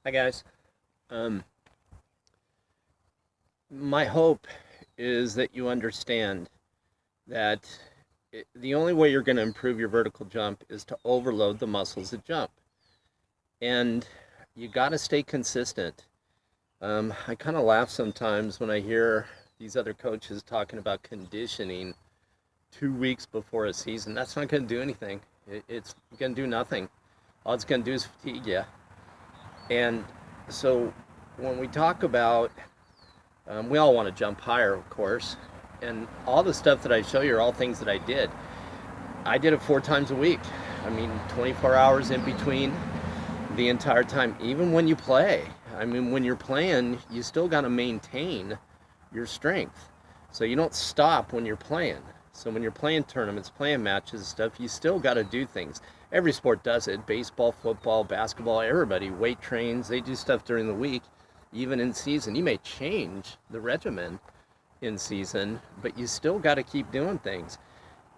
Hi guys. Um, my hope is that you understand that the only way you're going to improve your vertical jump is to overload the muscles that jump. And you got to stay consistent. I kind of laugh sometimes when I hear these other coaches talking about conditioning 2 weeks before a season. That's not going to do anything. It's going to do nothing. All it's going to do is fatigue you. And so when we talk about we all want to jump higher, of course. And all the stuff that I show you are all things that I did. I did it 4 times a week. I mean, 24 hours in between the entire time, even when you play. I mean, when you're playing, you still got to maintain your strength. So you don't stop when you're playing. So when you're playing tournaments, playing matches and stuff, you still got to do things. Every sport does it. Baseball, football, basketball, everybody weight trains. They do stuff during the week, even in season. You may change the regimen in season, but you still got to keep doing things.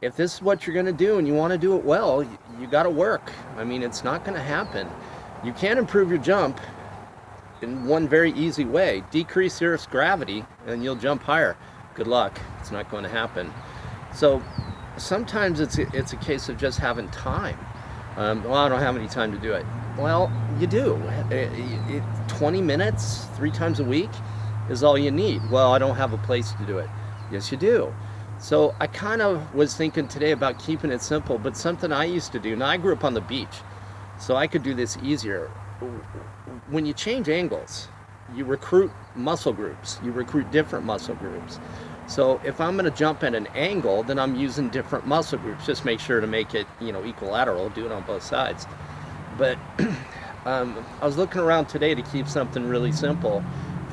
If this is what you're going to do and you want to do it well, you got to work. I mean, it's not going to happen. You can improve your jump in one very easy way. Decrease the Earth's gravity and you'll jump higher. Good luck. It's not going to happen. So sometimes it's a case of just having time. Well, I don't have any time to do it. Well, you do. 20 minutes, 3 times a week is all you need. Well, I don't have a place to do it. Yes, you do. So I kind of was thinking today about keeping it simple, but something I used to do. Now, I grew up on the beach, so I could do this easier. When you change angles, you recruit muscle groups. You recruit different muscle groups. So if I'm going to jump at an angle, then I'm using different muscle groups. Just make sure to make it, equilateral. Do it on both sides. But I was looking around today to keep something really simple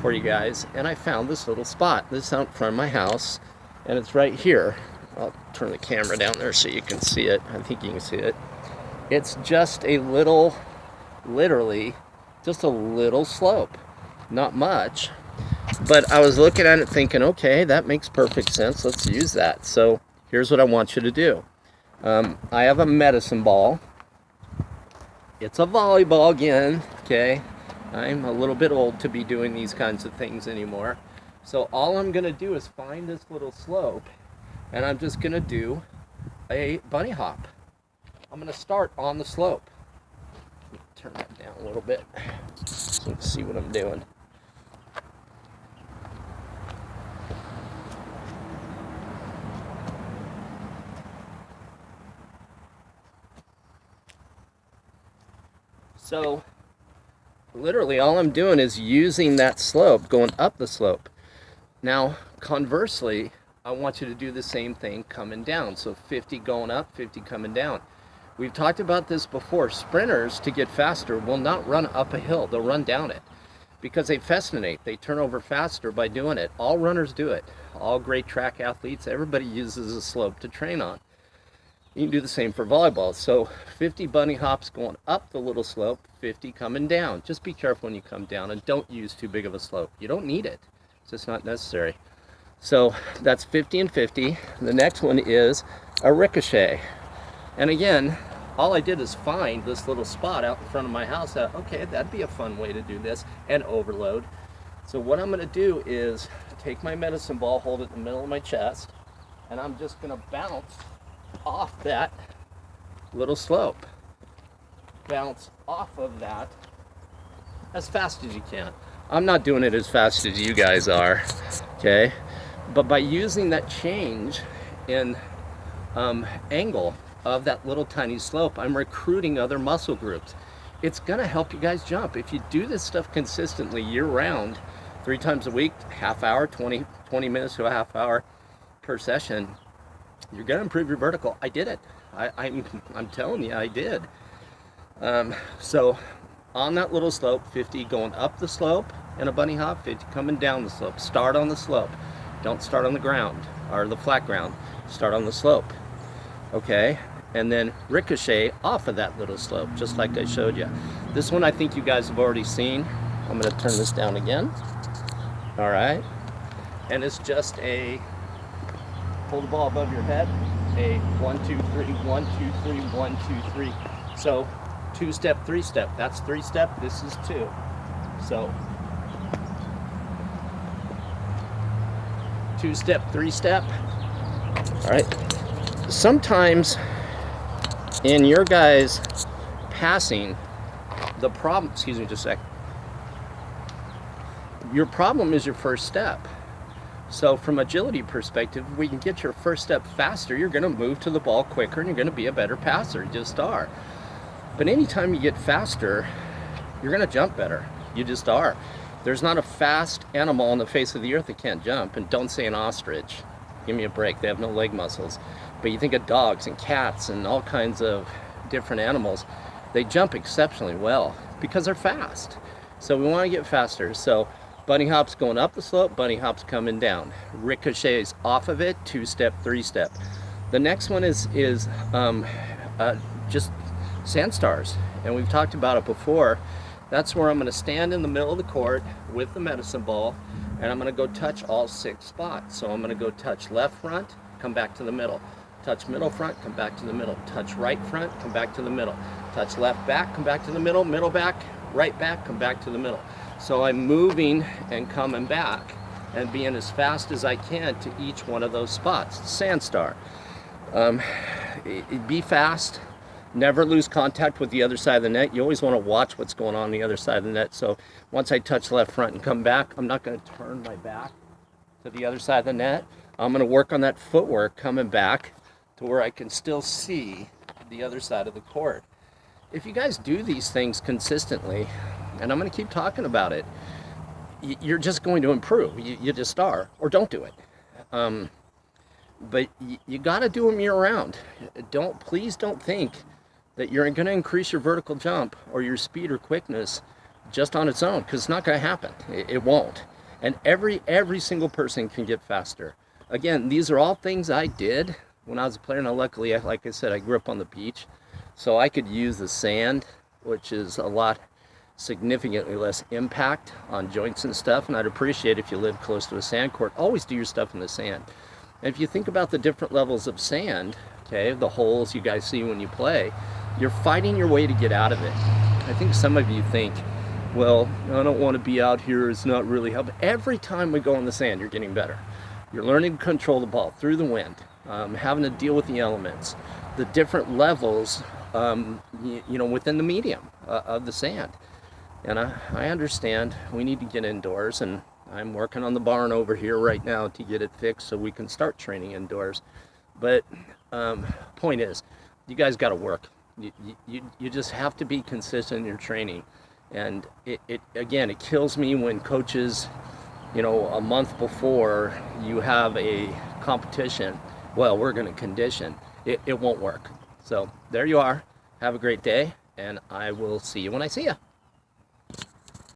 for you guys, and I found this little spot. This is out in front of my house, and it's right here. I'll turn the camera down there so you can see it. I think you can see it. It's just a little, literally, just a little slope. Not much. But I was looking at it thinking, okay, that makes perfect sense. Let's use that. So here's what I want you to do. I have a medicine ball. It's a volleyball again, okay? I'm a little bit old to be doing these kinds of things anymore. So all I'm going to do is find this little slope, and I'm just going to do a bunny hop. I'm going to start on the slope. Turn that down a little bit so you can see what I'm doing. So literally all I'm doing is using that slope, going up the slope. Now, conversely, I want you to do the same thing coming down. So 50 going up, 50 coming down. We've talked about this before. Sprinters, to get faster, will not run up a hill. They'll run down it because they festinate. They turn over faster by doing it. All runners do it. All great track athletes, everybody uses a slope to train on. You can do the same for volleyball. So 50 bunny hops going up the little slope, 50 coming down. Just be careful when you come down and don't use too big of a slope. You don't need it. It's just not necessary. So that's 50 and 50. The next one is a ricochet. And again, all I did is find this little spot out in front of my house. Okay, that'd be a fun way to do this and overload. So what I'm going to do is take my medicine ball, hold it in the middle of my chest, and I'm just going to bounce off that little slope. Bounce off of that as fast as you can. I'm not doing it as fast as you guys are, okay? But by using that change in angle of that little tiny slope, I'm recruiting other muscle groups. It's gonna help you guys jump. If you do this stuff consistently year round, 3 times a week, half hour, 20 minutes to a half hour per session, you're gonna improve your vertical. I did it. I'm telling you, I did. So on that little slope, 50 going up the slope in a bunny hop, 50 coming down the slope. Start on the slope. Don't start on the ground or the flat ground. Start on the slope. Okay? And then ricochet off of that little slope, just like I showed you. This one I think you guys have already seen. I'm gonna turn this down again. All right. And it's just a hold the ball above your head. A 1, 2, 3, 1, 2, 3, 1, 2, 3. So 2-step, 3-step. That's 3-step. This is 2. So 2-step, 3-step. All right. Sometimes in your guys' passing, the problem, excuse me just a sec, your problem is your first step. So from agility perspective, if we can get your first step faster, you're going to move to the ball quicker and you're going to be a better passer. You just are. But anytime you get faster, you're going to jump better. You just are. There's not a fast animal on the face of the earth that can't jump. And don't say an ostrich. Give me a break. They have no leg muscles. But you think of dogs and cats and all kinds of different animals. They jump exceptionally well because they're fast. So we want to get faster. So bunny hops going up the slope, bunny hops coming down. Ricochets off of it, 2-step, 3-step. The next one is just sand stars. And we've talked about it before. That's where I'm going to stand in the middle of the court with the medicine ball, and I'm going to go touch all 6 spots. So I'm going to go touch left front, come back to the middle. Touch middle front, come back to the middle. Touch right front, come back to the middle. Touch left back, come back to the middle. Middle back, right back, come back to the middle. So I'm moving and coming back and being as fast as I can to each one of those spots. Sand star. Be fast. Never lose contact with the other side of the net. You always want to watch what's going on the other side of the net. So once I touch left front and come back, I'm not going to turn my back to the other side of the net. I'm going to work on that footwork coming back to where I can still see the other side of the court. If you guys do these things consistently, and I'm going to keep talking about it, you're just going to improve. You just are, or don't do it. But you got to do them year round. Please don't think that you're going to increase your vertical jump or your speed or quickness just on its own, because it's not going to happen. It won't. And every single person can get faster. Again, these are all things I did when I was a player. Now, luckily, like I said, I grew up on the beach, so I could use the sand, which is a lot significantly less impact on joints and stuff. And I'd appreciate if you live close to a sand court, always do your stuff in the sand. And if you think about the different levels of sand, okay, the holes you guys see when you play, you're fighting your way to get out of it. I think some of you think, well, I don't want to be out here, it's not really helping. Every time we go in the sand, you're getting better. You're learning to control the ball through the wind, having to deal with the elements, the different levels, within the medium of the sand. And I understand we need to get indoors, and I'm working on the barn over here right now to get it fixed so we can start training indoors. But point is, you guys got to work. You just have to be consistent in your training. And it kills me when coaches, a month before you have a competition, well, we're going to condition. It won't work. So there you are. Have a great day, and I will see you when I see you.